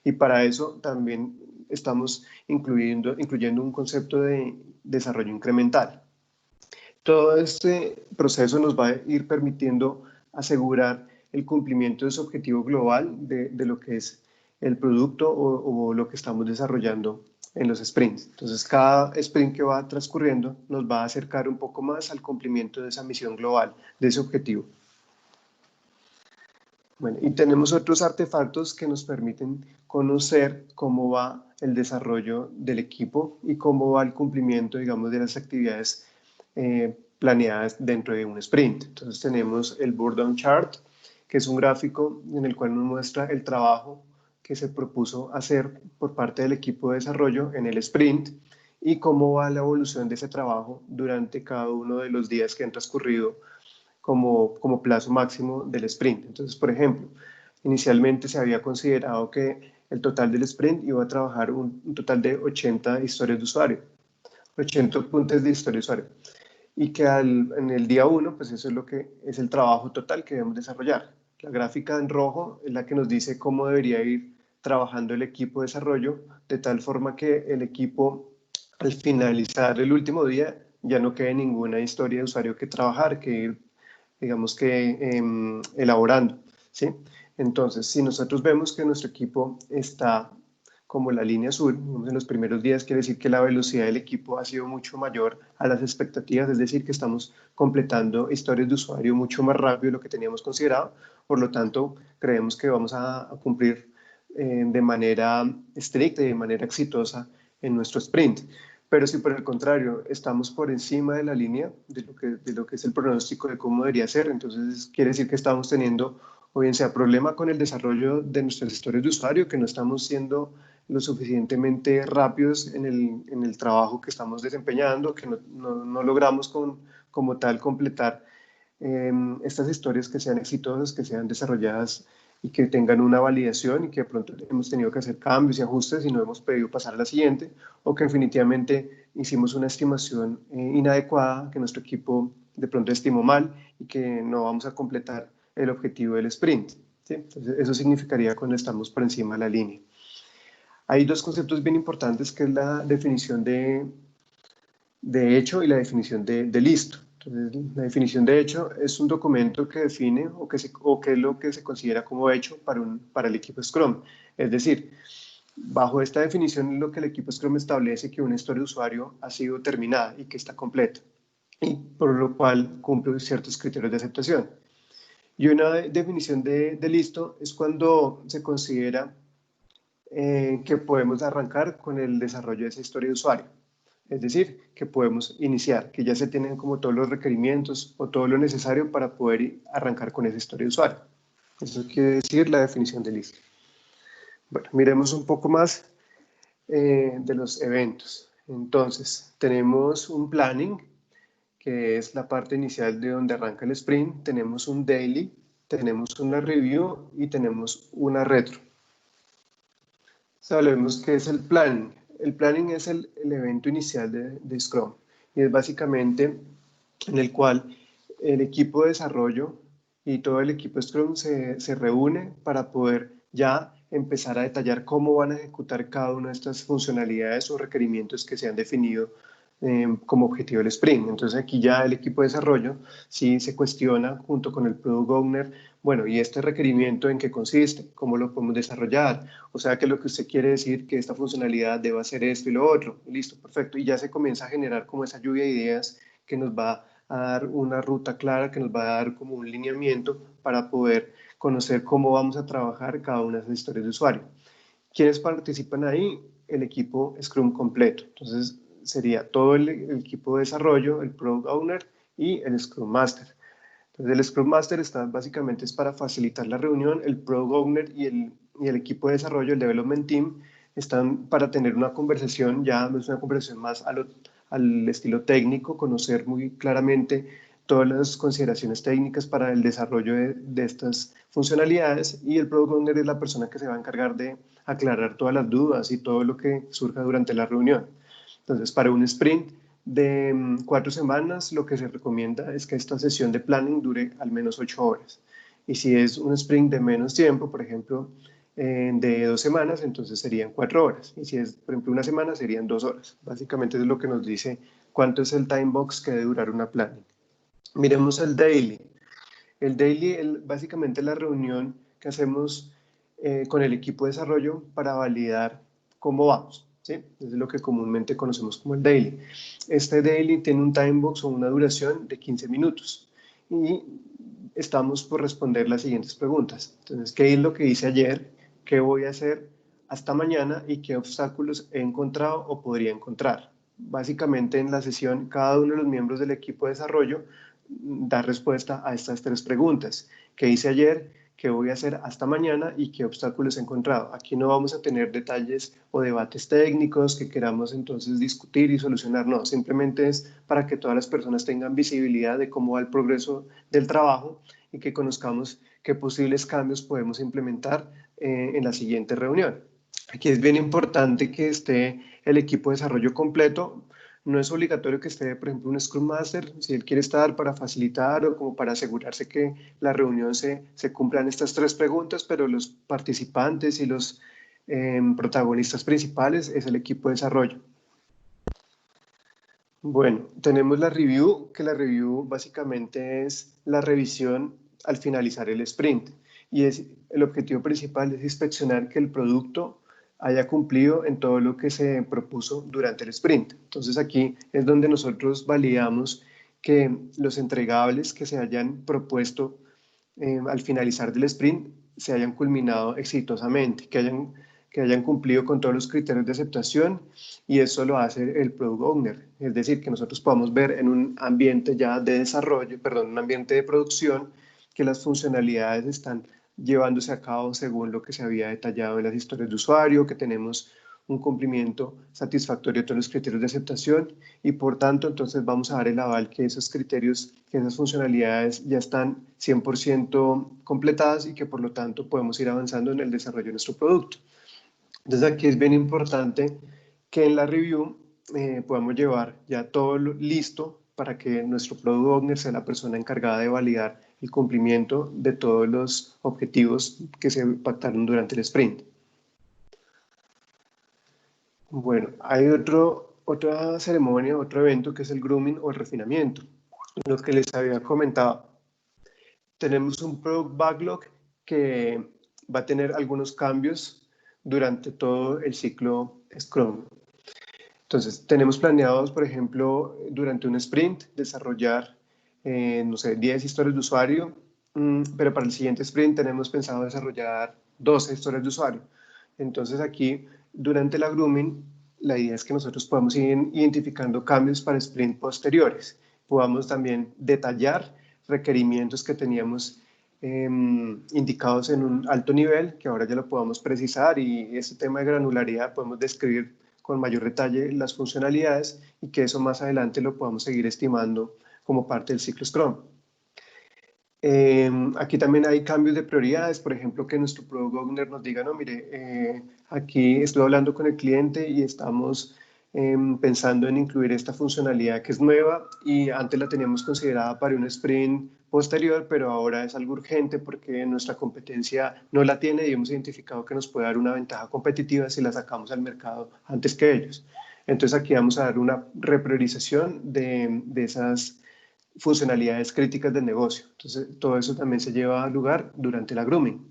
Y para eso también estamos incluyendo un concepto de desarrollo incremental. Todo este proceso nos va a ir permitiendo asegurar el cumplimiento de su objetivo global de lo que es el producto o lo que estamos desarrollando en los sprints. Entonces, cada sprint que va transcurriendo nos va a acercar un poco más al cumplimiento de esa misión global, de ese objetivo. Bueno, y tenemos otros artefactos que nos permiten conocer cómo va el desarrollo del equipo y cómo va el cumplimiento, digamos, de las actividades planeadas dentro de un sprint. Entonces tenemos el Burn-Down Chart, que es un gráfico en el cual nos muestra el trabajo que se propuso hacer por parte del equipo de desarrollo en el sprint y cómo va la evolución de ese trabajo durante cada uno de los días que han transcurrido como plazo máximo del sprint. Entonces, por ejemplo, inicialmente se había considerado que el total del sprint iba a trabajar un total de 80 historias de usuario, 80 puntos de historia de usuario, y que en el día 1, pues eso es lo que es el trabajo total que debemos desarrollar. La gráfica en rojo es la que nos dice cómo debería ir trabajando el equipo de desarrollo, de tal forma que el equipo, al finalizar el último día, ya no quede ninguna historia de usuario que trabajar, que ir, digamos que elaborando, ¿sí? Entonces, si nosotros vemos que nuestro equipo está como la línea azul, en los primeros días, quiere decir que la velocidad del equipo ha sido mucho mayor a las expectativas, es decir, que estamos completando historias de usuario mucho más rápido de lo que teníamos considerado, por lo tanto, creemos que vamos a cumplir de manera estricta y de manera exitosa en nuestro sprint. Pero si por el contrario estamos por encima de la línea de lo que es el pronóstico de cómo debería ser, entonces quiere decir que estamos teniendo o bien sea problema con el desarrollo de nuestras historias de usuario, que no estamos siendo lo suficientemente rápidos en el trabajo que estamos desempeñando, que no logramos como tal completar estas historias que sean exitosas, que sean desarrolladas y que tengan una validación y que de pronto hemos tenido que hacer cambios y ajustes y no hemos podido pasar a la siguiente, o que definitivamente hicimos una estimación inadecuada, que nuestro equipo de pronto estimó mal y que no vamos a completar el objetivo del sprint, ¿sí? Entonces, eso significaría cuando estamos por encima de la línea. Hay dos conceptos bien importantes, que es la definición de hecho y la definición de listo. Entonces, la definición de hecho es un documento que define o que es lo que se considera como hecho para el equipo Scrum. Es decir, Bajo esta definición, lo que el equipo Scrum establece que una historia de usuario ha sido terminada y que está completa, y por lo cual cumple ciertos criterios de aceptación. Y una definición de listo es cuando se considera que podemos arrancar con el desarrollo de esa historia de usuario. Es decir, que podemos iniciar, que ya se tienen como todos los requerimientos o todo lo necesario para poder arrancar con esa historia de usuario. Eso quiere decir la definición de listo. Bueno, miremos un poco más de los eventos. Entonces, tenemos un planning, que es la parte inicial de donde arranca el sprint. Tenemos un daily, tenemos una review y tenemos una retro. Sabemos qué es el planning. El planning es el evento inicial de Scrum y es básicamente en el cual el equipo de desarrollo y todo el equipo Scrum se reúne para poder ya empezar a detallar cómo van a ejecutar cada una de estas funcionalidades o requerimientos que se han definido como objetivo del sprint. Entonces aquí ya el equipo de desarrollo sí se cuestiona junto con el Product Owner, bueno, ¿y este requerimiento en qué consiste? ¿Cómo lo podemos desarrollar? O sea que lo que usted quiere decir que esta funcionalidad debe hacer esto y lo otro. Listo, perfecto. Y ya se comienza a generar como esa lluvia de ideas que nos va a dar una ruta clara, que nos va a dar como un lineamiento para poder conocer cómo vamos a trabajar cada una de esas historias de usuario. ¿Quiénes participan ahí? El equipo Scrum completo. Entonces sería todo el equipo de desarrollo, el Product Owner y el Scrum Master. Entonces el Scrum Master está básicamente es para facilitar la reunión, el Product Owner y el equipo de desarrollo, el Development Team, están para tener una conversación, ya no es una conversación más al estilo técnico, conocer muy claramente todas las consideraciones técnicas para el desarrollo de estas funcionalidades, y el Product Owner es la persona que se va a encargar de aclarar todas las dudas y todo lo que surja durante la reunión. Entonces, para un sprint de 4 semanas, lo que se recomienda es que esta sesión de planning dure al menos 8 horas. Y si es un sprint de menos tiempo, por ejemplo, de 2 semanas, entonces serían 4 horas. Y si es, por ejemplo, una semana, serían 2 horas. Básicamente es lo que nos dice cuánto es el time box que debe durar una planning. Miremos el daily. El daily es básicamente la reunión que hacemos con el equipo de desarrollo para validar cómo vamos. ¿Sí? Es lo que comúnmente conocemos como el daily. Este daily tiene un time box o una duración de 15 minutos y estamos por responder las siguientes preguntas. Entonces, ¿qué es lo que hice ayer? ¿Qué voy a hacer hasta mañana? ¿Y qué obstáculos he encontrado o podría encontrar? Básicamente en la sesión, cada uno de los miembros del equipo de desarrollo da respuesta a estas 3 preguntas. ¿Qué hice ayer? ¿Qué voy a hacer hasta mañana? ¿Y qué obstáculos he encontrado? Aquí no vamos a tener detalles o debates técnicos que queramos entonces discutir y solucionar, no, simplemente es para que todas las personas tengan visibilidad de cómo va el progreso del trabajo y que conozcamos qué posibles cambios podemos implementar en la siguiente reunión. Aquí es bien importante que esté el equipo de desarrollo completo. No es obligatorio que esté, por ejemplo, un Scrum Master, si él quiere estar para facilitar o como para asegurarse que la reunión se cumplan estas 3 preguntas, pero los participantes y los protagonistas principales es el equipo de desarrollo. Bueno, tenemos la review, que la review básicamente es la revisión al finalizar el sprint. Y el objetivo principal es inspeccionar que el producto haya cumplido en todo lo que se propuso durante el sprint. Entonces aquí es donde nosotros validamos que los entregables que se hayan propuesto al finalizar del sprint se hayan culminado exitosamente, que hayan cumplido con todos los criterios de aceptación, y eso lo hace el Product Owner. Es decir, que nosotros podamos ver en un ambiente ya de desarrollo, perdón, un ambiente de producción, que las funcionalidades están llevándose a cabo según lo que se había detallado en las historias de usuario, que tenemos un cumplimiento satisfactorio de todos los criterios de aceptación, y por tanto entonces vamos a dar el aval que esos criterios, que esas funcionalidades ya están 100% completadas y que por lo tanto podemos ir avanzando en el desarrollo de nuestro producto. Entonces aquí es bien importante que en la review podamos llevar ya todo listo para que nuestro Product Owner sea la persona encargada de validar el cumplimiento de todos los objetivos que se pactaron durante el sprint. Bueno, hay otra ceremonia, otro evento que es el grooming o el refinamiento. Lo que les había comentado, tenemos un product backlog que va a tener algunos cambios durante todo el ciclo Scrum. Entonces, tenemos planeados, por ejemplo, durante un sprint, desarrollar, no sé, 10 historias de usuario, pero para el siguiente sprint tenemos pensado desarrollar 12 historias de usuario. Entonces, aquí, durante la grooming, la idea es que nosotros podamos ir identificando cambios para sprint posteriores. Podamos también detallar requerimientos que teníamos indicados en un alto nivel, que ahora ya lo podamos precisar, y este tema de granularidad podemos describir con mayor detalle las funcionalidades y que eso más adelante lo podamos seguir estimando como parte del ciclo Scrum. Aquí también hay cambios de prioridades, por ejemplo, que nuestro Product Owner nos diga, no, mire, aquí estoy hablando con el cliente y estamos pensando en incluir esta funcionalidad que es nueva y antes la teníamos considerada para un sprint posterior, pero ahora es algo urgente porque nuestra competencia no la tiene y hemos identificado que nos puede dar una ventaja competitiva si la sacamos al mercado antes que ellos. Entonces aquí vamos a dar una repriorización de esas funcionalidades críticas del negocio. Entonces, todo eso también se lleva a lugar durante la grooming.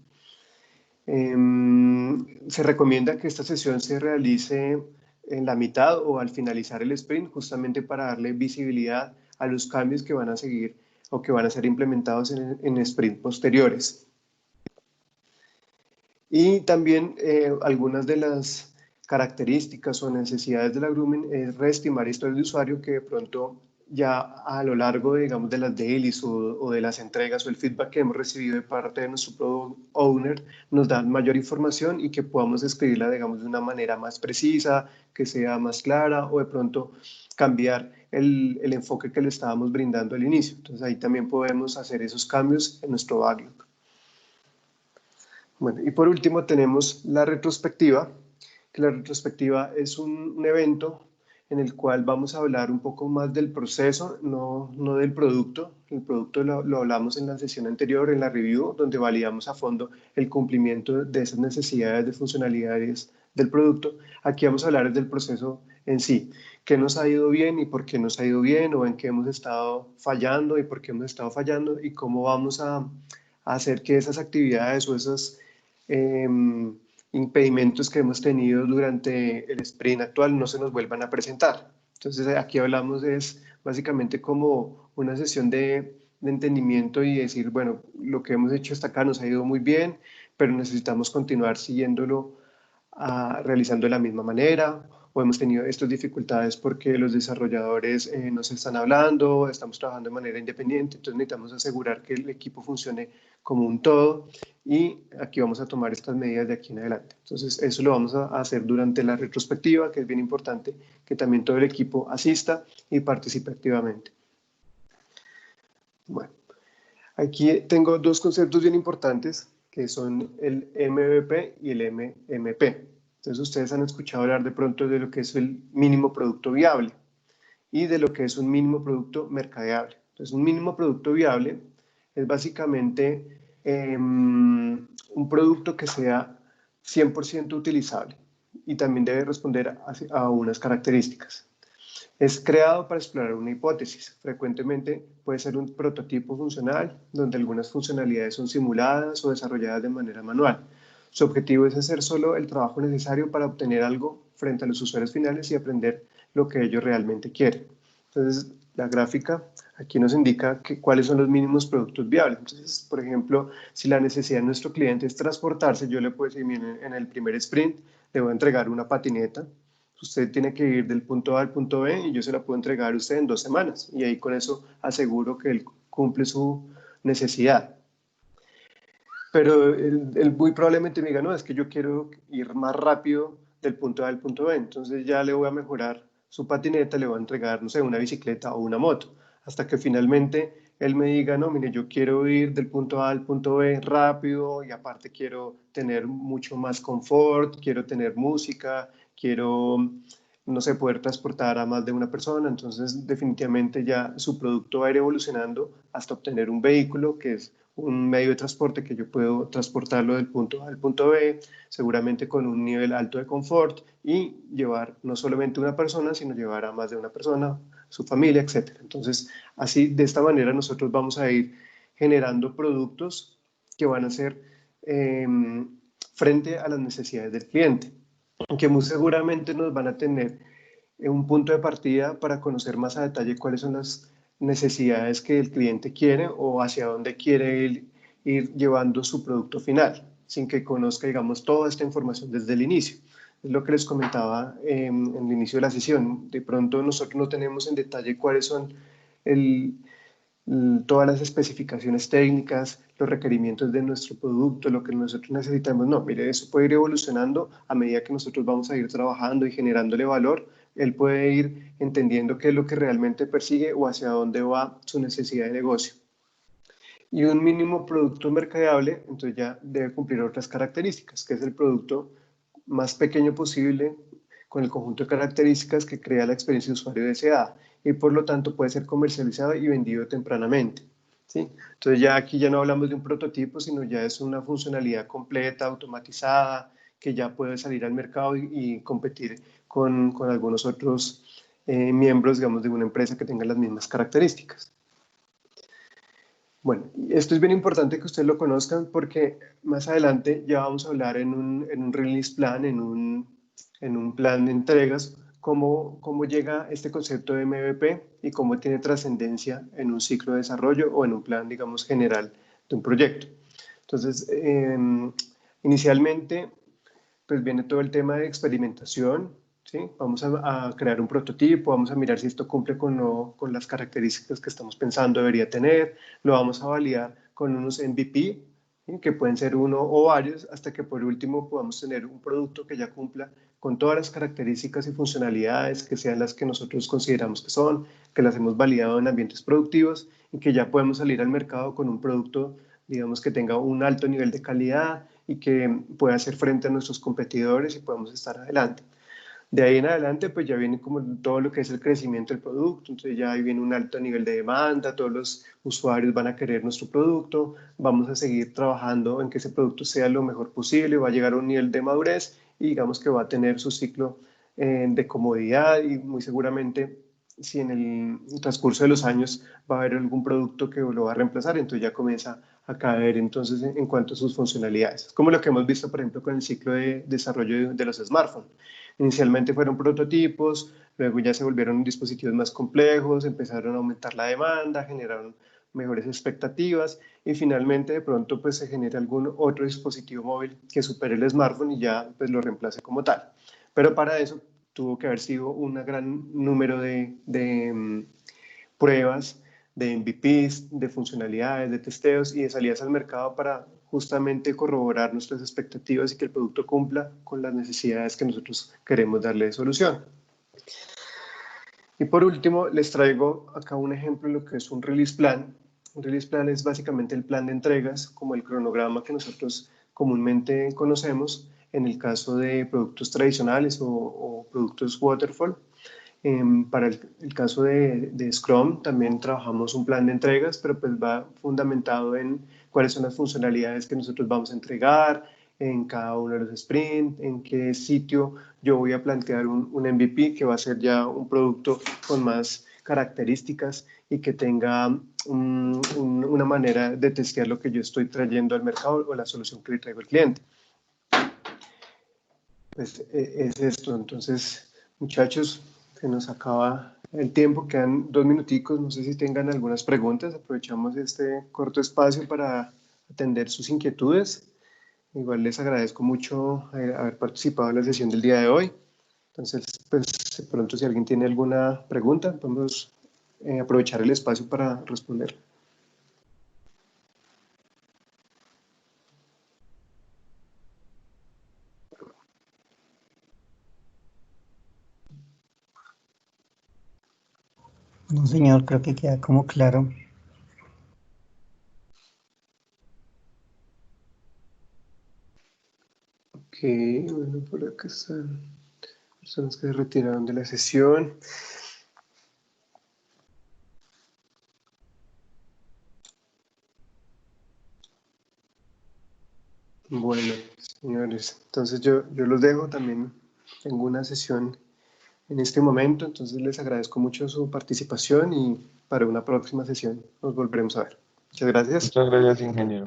Se recomienda que esta sesión se realice en la mitad o al finalizar el sprint, justamente para darle visibilidad a los cambios que van a seguir o que van a ser implementados en sprint posteriores. Y también algunas de las características o necesidades de la grooming es reestimar historias de usuario que de pronto ya a lo largo, digamos, de las dailies o de las entregas o el feedback que hemos recibido de parte de nuestro Product Owner nos dan mayor información y que podamos escribirla, digamos, de una manera más precisa, que sea más clara o de pronto cambiar el enfoque que le estábamos brindando al inicio. Entonces ahí también podemos hacer esos cambios en nuestro backlog. Bueno, y por último tenemos la retrospectiva, que la retrospectiva es un evento en el cual vamos a hablar un poco más del proceso, no del producto. El producto lo hablamos en la sesión anterior, en la review, donde validamos a fondo el cumplimiento de esas necesidades de funcionalidades del producto. Aquí vamos a hablar del proceso en sí, qué nos ha ido bien y por qué nos ha ido bien, o en qué hemos estado fallando y por qué hemos estado fallando, y cómo vamos a hacer que esas actividades o esos impedimentos que hemos tenido durante el sprint actual no se nos vuelvan a presentar. Entonces aquí hablamos es básicamente como una sesión de entendimiento y decir, bueno, lo que hemos hecho hasta acá nos ha ido muy bien, pero necesitamos continuar siguiéndolo, realizando de la misma manera, o hemos tenido estas dificultades porque los desarrolladores nos están hablando, estamos trabajando de manera independiente, entonces necesitamos asegurar que el equipo funcione como un todo, y aquí vamos a tomar estas medidas de aquí en adelante. Entonces eso lo vamos a hacer durante la retrospectiva, que es bien importante que también todo el equipo asista y participe activamente. Bueno, aquí tengo dos conceptos bien importantes que son el MVP y el MMP. Entonces ustedes han escuchado hablar de pronto de lo que es el mínimo producto viable y de lo que es un mínimo producto mercadeable. Entonces un mínimo producto viable es básicamente un producto que sea 100% utilizable y también debe responder a unas características. Es creado para explorar una hipótesis. Frecuentemente puede ser un prototipo funcional donde algunas funcionalidades son simuladas o desarrolladas de manera manual. Su objetivo es hacer solo el trabajo necesario para obtener algo frente a los usuarios finales y aprender lo que ellos realmente quieren. Entonces, la gráfica aquí nos indica cuáles son los mínimos productos viables. Entonces, por ejemplo, si la necesidad de nuestro cliente es transportarse, yo le puedo decir, miren, en el primer sprint le voy a entregar una patineta. Usted tiene que ir del punto A al punto B y yo se la puedo entregar a usted en 2 semanas. Y ahí con eso aseguro que él cumple su necesidad. Pero él muy probablemente me diga, no, es que yo quiero ir más rápido del punto A al punto B. Entonces ya le voy a mejorar su patineta, le voy a entregar, no sé, una bicicleta o una moto. Hasta que finalmente él me diga, no, mire, yo quiero ir del punto A al punto B rápido y aparte quiero tener mucho más confort, quiero tener música, quiero, no sé, poder transportar a más de una persona. Entonces definitivamente ya su producto va a ir evolucionando hasta obtener un vehículo que es un medio de transporte que yo puedo transportarlo del punto A al punto B, seguramente con un nivel alto de confort, y llevar no solamente una persona, sino llevar a más de una persona, su familia, etc. Entonces, así, de esta manera nosotros vamos a ir generando productos que van a ser frente a las necesidades del cliente, que muy seguramente nos van a tener un punto de partida para conocer más a detalle cuáles son las necesidades que el cliente quiere o hacia dónde quiere ir llevando su producto final, sin que conozca, digamos, toda esta información desde el inicio. Es lo que les comentaba en el inicio de la sesión. De pronto nosotros no tenemos en detalle cuáles son todas las especificaciones técnicas, los requerimientos de nuestro producto, lo que nosotros necesitamos. No, mire, eso puede ir evolucionando a medida que nosotros vamos a ir trabajando y generándole valor. Él puede ir entendiendo qué es lo que realmente persigue o hacia dónde va su necesidad de negocio. Y un mínimo producto mercadeable, entonces ya debe cumplir otras características, que es el producto más pequeño posible, con el conjunto de características que crea la experiencia de usuario deseada, y por lo tanto puede ser comercializado y vendido tempranamente, ¿sí? Entonces ya aquí ya no hablamos de un prototipo, sino ya es una funcionalidad completa, automatizada, que ya puede salir al mercado y competir con algunos otros miembros, digamos, de una empresa que tenga las mismas características. Bueno, esto es bien importante que ustedes lo conozcan porque más adelante ya vamos a hablar en un release plan, en un plan de entregas, cómo llega este concepto de MVP y cómo tiene trascendencia en un ciclo de desarrollo o en un plan, digamos, general de un proyecto. Entonces, inicialmente, pues viene todo el tema de experimentación, ¿sí? Vamos a crear un prototipo, vamos a mirar si esto cumple con las características que estamos pensando debería tener, lo vamos a validar con unos MVP, ¿sí? Que pueden ser uno o varios, hasta que por último podamos tener un producto que ya cumpla con todas las características y funcionalidades que sean las que nosotros consideramos que son, que las hemos validado en ambientes productivos y que ya podemos salir al mercado con un producto, digamos, que tenga un alto nivel de calidad y que pueda hacer frente a nuestros competidores y podamos estar adelante. De ahí en adelante, pues ya viene como todo lo que es el crecimiento del producto, entonces ya ahí viene un alto nivel de demanda, todos los usuarios van a querer nuestro producto, vamos a seguir trabajando en que ese producto sea lo mejor posible, va a llegar a un nivel de madurez y digamos que va a tener su ciclo de comodidad y muy seguramente si en el transcurso de los años va a haber algún producto que lo va a reemplazar, entonces ya comienza a caer entonces en cuanto a sus funcionalidades. Como lo que hemos visto, por ejemplo, con el ciclo de desarrollo de los smartphones. Inicialmente fueron prototipos, luego ya se volvieron dispositivos más complejos, empezaron a aumentar la demanda, generaron mejores expectativas y finalmente de pronto pues se genera algún otro dispositivo móvil que supere el smartphone y ya pues lo reemplace como tal. Pero para eso tuvo que haber sido un gran número de pruebas, de MVPs, de funcionalidades, de testeos y de salidas al mercado para justamente corroborar nuestras expectativas y que el producto cumpla con las necesidades que nosotros queremos darle de solución. Y por último, les traigo acá un ejemplo de lo que es un release plan. Un release plan es básicamente el plan de entregas, como el cronograma que nosotros comúnmente conocemos en el caso de productos tradicionales o productos waterfall. Para el caso de Scrum también trabajamos un plan de entregas, pero pues va fundamentado en cuáles son las funcionalidades que nosotros vamos a entregar en cada uno de los sprints, en qué sitio yo voy a plantear un MVP que va a ser ya un producto con más características y que tenga una manera de testear lo que yo estoy trayendo al mercado o la solución que le traigo al cliente. Pues es esto. Entonces, muchachos, se nos acaba el tiempo, quedan 2 minuticos, no sé si tengan algunas preguntas, aprovechamos este corto espacio para atender sus inquietudes. Igual les agradezco mucho haber participado en la sesión del día de hoy. Entonces, pues de pronto si alguien tiene alguna pregunta, podemos aprovechar el espacio para responder. No, señor, creo que queda como claro. Ok, bueno, por acá están personas que se retiraron de la sesión. Bueno, señores, entonces yo los dejo, también tengo una sesión en este momento, entonces les agradezco mucho su participación y para una próxima sesión nos volveremos a ver. Muchas gracias. Muchas gracias, ingeniero.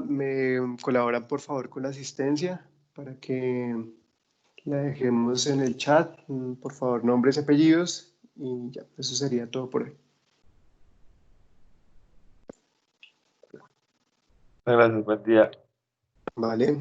Me colaboran por favor con la asistencia para que la dejemos en el chat. Por favor, nombres y apellidos. Y ya, eso sería todo por hoy. Muchas gracias, buen día. Vale.